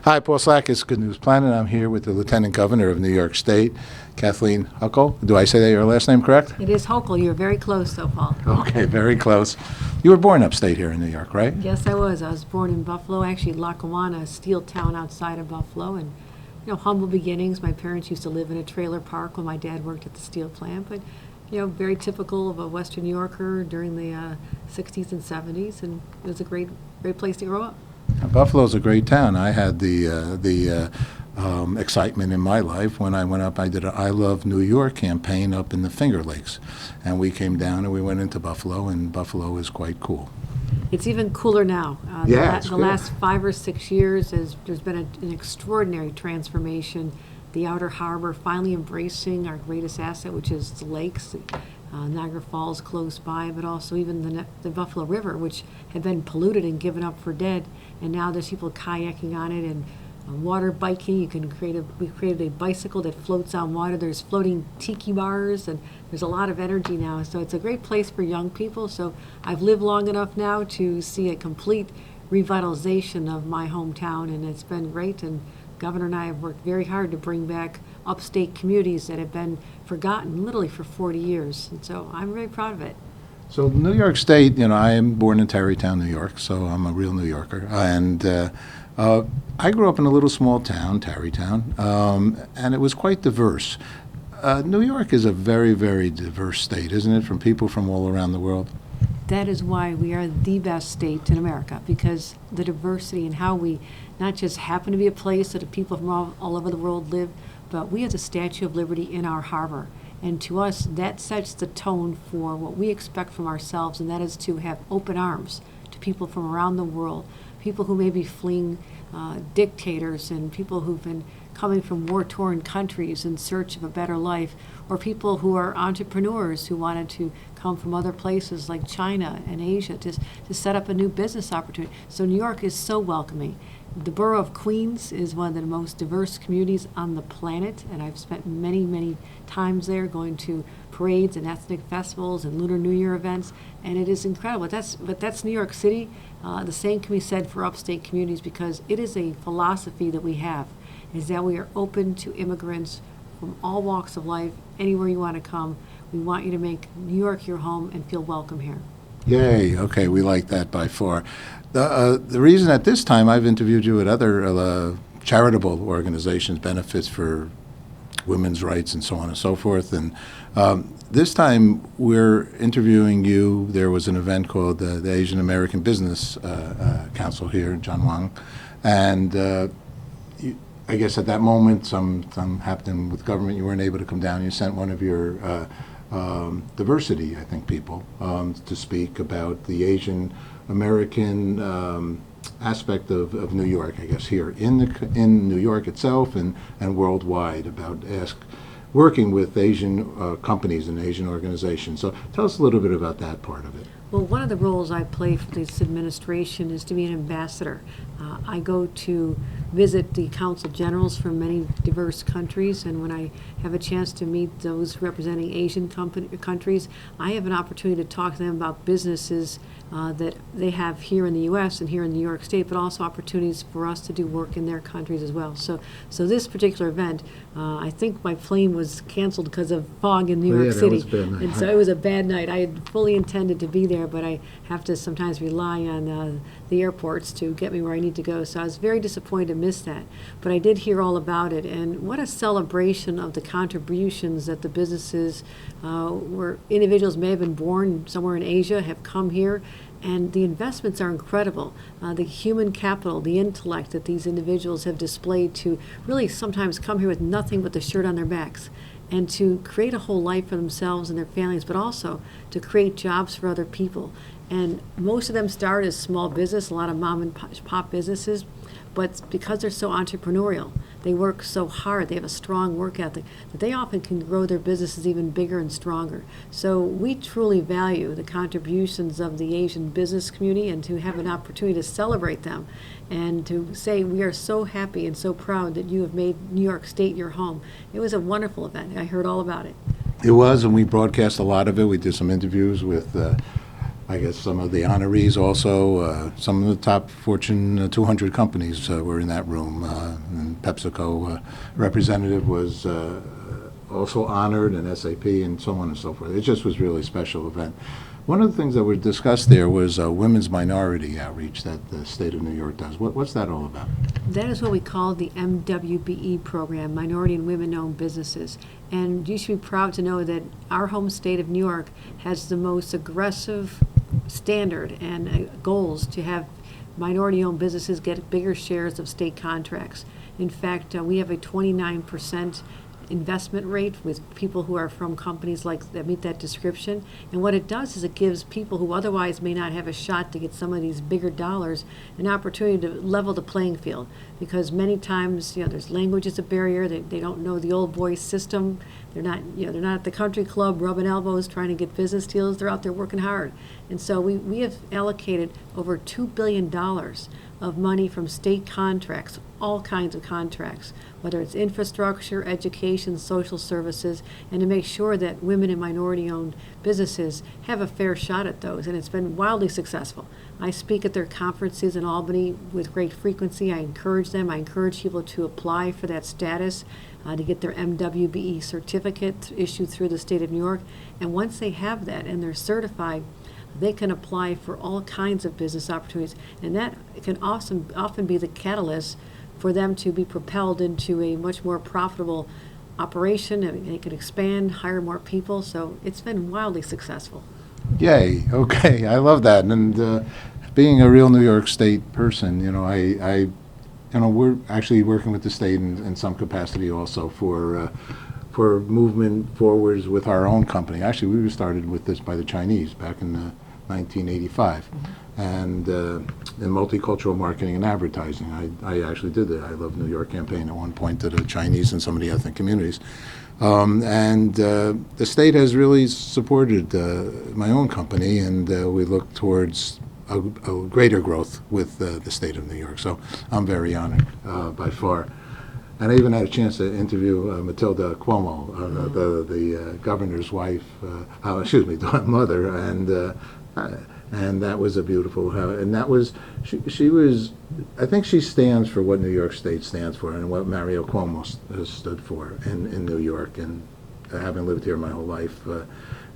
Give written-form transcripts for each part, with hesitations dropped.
Hi, Paul Slack. It's Good News Planet. I'm here with the Lieutenant Governor of New York State, Kathleen Hochul. Do I say that your last name correct? It is Hochul. You're very close so far. Okay, very close. You were born upstate here in New York, right? Yes, I was. I was born in Buffalo, actually Lackawanna, a steel town outside of Buffalo, and humble beginnings. My parents used to live in a trailer park when my dad worked at the steel plant, but very typical of a Western New Yorker during the 60s and 70s, and it was a great place to grow up. Buffalo's a great town. I had the excitement in my life when I went up. I did an I Love New York campaign up in the Finger Lakes, and we came down and we went into Buffalo, and Buffalo is quite cool. It's even cooler now. The last 5 or 6 years, there's been an extraordinary transformation. The Outer Harbor finally embracing our greatest asset, which is the lakes. Niagara Falls close by, but also even the Buffalo River, which had been polluted and given up for dead, and now there's people kayaking on it and water biking. We created a bicycle that floats on water. There's floating tiki bars, and there's a lot of energy now. So it's a great place for young people. So I've lived long enough now to see a complete revitalization of my hometown, and it's been great. And Governor and I have worked very hard to bring back upstate communities that have been forgotten literally for 40 years. And so I'm very proud of it. So New York State, I am born in Tarrytown, New York, so I'm a real New Yorker. And I grew up in a little small town, Tarrytown, and it was quite diverse. New York is a very, very diverse state, isn't it, from people from all around the world? That is why we are the best state in America, because the diversity and how we not just happen to be a place that people from all over the world live, but we have the Statue of Liberty in our harbor. And to us, that sets the tone for what we expect from ourselves, and that is to have open arms to people from around the world, people who may be fleeing dictators and people who've been coming from war-torn countries in search of a better life, or people who are entrepreneurs who wanted to come from other places like China and Asia to set up a new business opportunity. So New York is so welcoming. The borough of Queens is one of the most diverse communities on the planet, and I've spent many, many times there going to parades and ethnic festivals and Lunar New Year events, and it is incredible. But that's New York City. The same can be said for upstate communities, because it is a philosophy that we have, is that we are open to immigrants from all walks of life, anywhere you want to come. We want you to make New York your home and feel welcome here. Yay. Okay, we like that by far. The reason at this time I've interviewed you at other charitable organizations, benefits for women's rights and so on and so forth, and this time we're interviewing you. There was an event called the Asian American Business Council here, John Huang, and I guess at that moment something happened with government. You weren't able to come down. You sent one of your diversity, I think, people to speak about the Asian American aspect of New York, I guess, here in New York itself and worldwide, about working with Asian companies and Asian organizations. So tell us a little bit about that part of it. Well, one of the roles I play for this administration is to be an ambassador. I go to visit the consul generals from many diverse countries, and when I have a chance to meet those representing Asian countries, I have an opportunity to talk to them about businesses that they have here in the U.S. and here in New York State, but also opportunities for us to do work in their countries as well. So this particular event, I think my plane was canceled because of fog in New York City. That was a bad night. And so it was a bad night. I had fully intended to be there, but I have to sometimes rely on the airports to get me where I need to go. So I was very disappointed to miss that. But I did hear all about it, and what a celebration of the contributions that the businesses, where individuals may have been born somewhere in Asia, have come here. And the investments are incredible. The human capital, the intellect that these individuals have displayed to really sometimes come here with nothing but the shirt on their backs, and to create a whole life for themselves and their families, but also to create jobs for other people. And most of them start as small business, a lot of mom and pop businesses, but because they're so entrepreneurial, they work so hard, they have a strong work ethic, that they often can grow their businesses even bigger and stronger. So we truly value the contributions of the Asian business community, and to have an opportunity to celebrate them and to say we are so happy and so proud that you have made New York State your home. It was a wonderful event. I heard all about it. It was, and we broadcast a lot of it. We did some interviews with I guess some of the honorees also, some of the top Fortune 200 companies were in that room. And PepsiCo representative was also honored, and SAP, and so on and so forth. It just was really a special event. One of the things that were discussed there was women's minority outreach that the state of New York does. What's that all about? That is what we call the MWBE program, Minority and Women-Owned Businesses. And you should be proud to know that our home state of New York has the most aggressive standard and goals to have minority-owned businesses get bigger shares of state contracts. In fact, we have a 29% investment rate with people who are from companies like that meet that description. And what it does is it gives people who otherwise may not have a shot to get some of these bigger dollars an opportunity to level the playing field, because many times there's language is a barrier. They don't know the old boys system. They're not at the country club rubbing elbows trying to get business deals. They're out there working hard. And so we have allocated over $2 billion of money from state contracts, all kinds of contracts, whether it's infrastructure, education, social services, and to make sure that women and minority-owned businesses have a fair shot at those. And it's been wildly successful. I speak at their conferences in Albany with great frequency. I encourage them. I encourage people to apply for that status, to get their MWBE certificate issued through the state of New York. And once they have that and they're certified, they can apply for all kinds of business opportunities. And that can often be the catalyst for them to be propelled into a much more profitable operation, and they can expand, hire more people. So it's been wildly successful. Yay. Okay. I love that. And being a real New York State person, we're actually working with the state in some capacity also for movement forwards with our own company. Actually, we were started with this by the Chinese back in 1985. And in multicultural marketing and advertising. I actually did the I Love New York campaign at one point to the Chinese and some of the ethnic communities. The state has really supported my own company, and we look towards a greater growth with the state of New York. So I'm very honored by far. And I even had a chance to interview Matilda Cuomo, the governor's wife, mother, and that was a beautiful, and that was, she was, I think she stands for what New York State stands for and what Mario Cuomo has stood for in New York. And having lived here my whole life,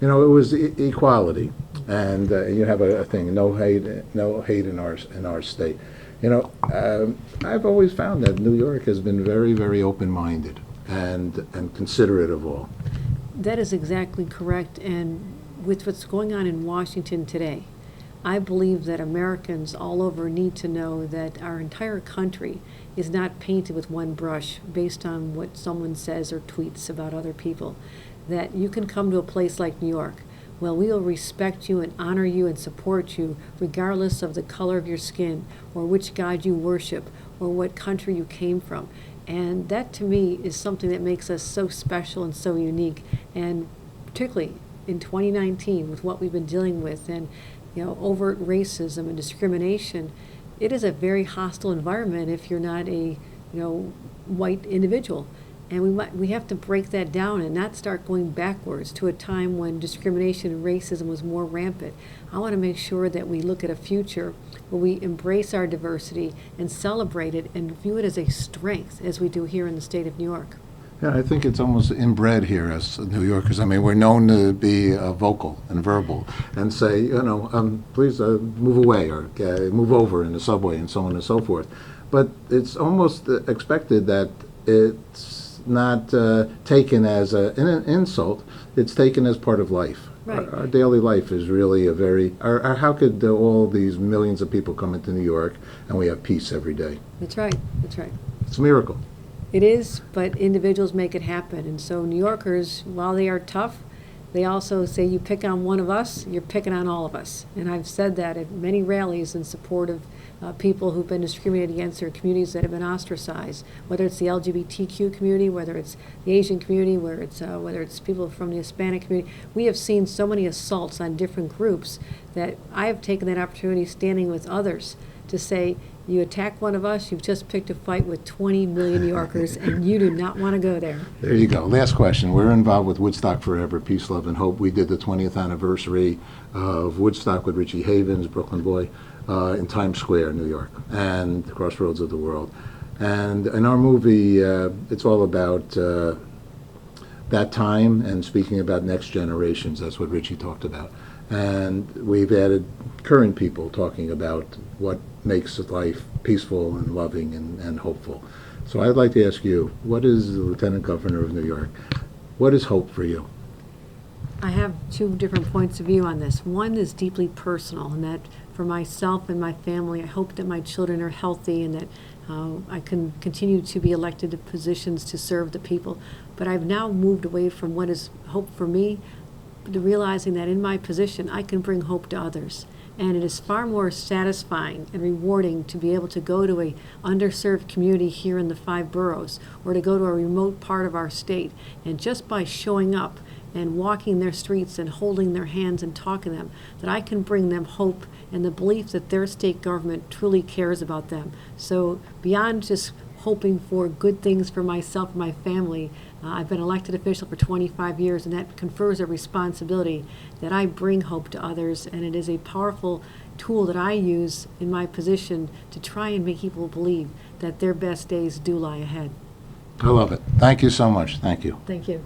it was equality. And you have a thing, no hate in our state. I've always found that New York has been very, very open-minded and considerate of all. That is exactly correct. And with what's going on in Washington today, I believe that Americans all over need to know that our entire country is not painted with one brush based on what someone says or tweets about other people. That you can come to a place like New York. Well, we will respect you and honor you and support you regardless of the color of your skin or which God you worship or what country you came from. And that to me is something that makes us so special and so unique. And particularly in 2019 with what we've been dealing with and overt racism and discrimination, it is a very hostile environment if you're not a white individual. And we have to break that down and not start going backwards to a time when discrimination and racism was more rampant. I want to make sure that we look at a future where we embrace our diversity and celebrate it and view it as a strength, as we do here in the state of New York. Yeah, I think it's almost inbred here as New Yorkers. I mean, we're known to be vocal and verbal and say, please move away or move over in the subway and so on and so forth. But it's almost expected that it's not taken as an insult. It's taken as part of life. Right. Our daily life is really a very, how could all these millions of people come into New York and we have peace every day? That's right. That's right. It's a miracle. It is, but individuals make it happen. And so New Yorkers, while they are tough, they also say you pick on one of us, you're picking on all of us. And I've said that at many rallies in support of people who've been discriminated against or communities that have been ostracized, whether it's the LGBTQ community, whether it's the Asian community, whether it's people from the Hispanic community. We have seen so many assaults on different groups that I have taken that opportunity standing with others to say, You attack one of us, you've just picked a fight with 20 million New Yorkers, and you do not want to go there. There you go. Last question. We're involved with Woodstock Forever, Peace, Love, and Hope. We did the 20th anniversary of Woodstock with Richie Havens, Brooklyn boy, in Times Square, New York, and the crossroads of the world. And in our movie, it's all about that time and speaking about next generations. That's what Richie talked about. And we've added current people talking about what makes life peaceful and loving and hopeful. So I'd like to ask you, what is the Lieutenant Governor of New York? What is hope for you? I have two different points of view on this. One is deeply personal, and that for myself and my family, I hope that my children are healthy and that I can continue to be elected to positions to serve the people. But I've now moved away from what is hope for me to realizing that in my position, I can bring hope to others. And it is far more satisfying and rewarding to be able to go to a underserved community here in the 5 boroughs or to go to a remote part of our state. And just by showing up and walking their streets and holding their hands and talking to them, that I can bring them hope and the belief that their state government truly cares about them. So beyond just hoping for good things for myself and my family, I've been elected official for 25 years, and that confers a responsibility that I bring hope to others, and it is a powerful tool that I use in my position to try and make people believe that their best days do lie ahead. I love it. Thank you so much. Thank you. Thank you.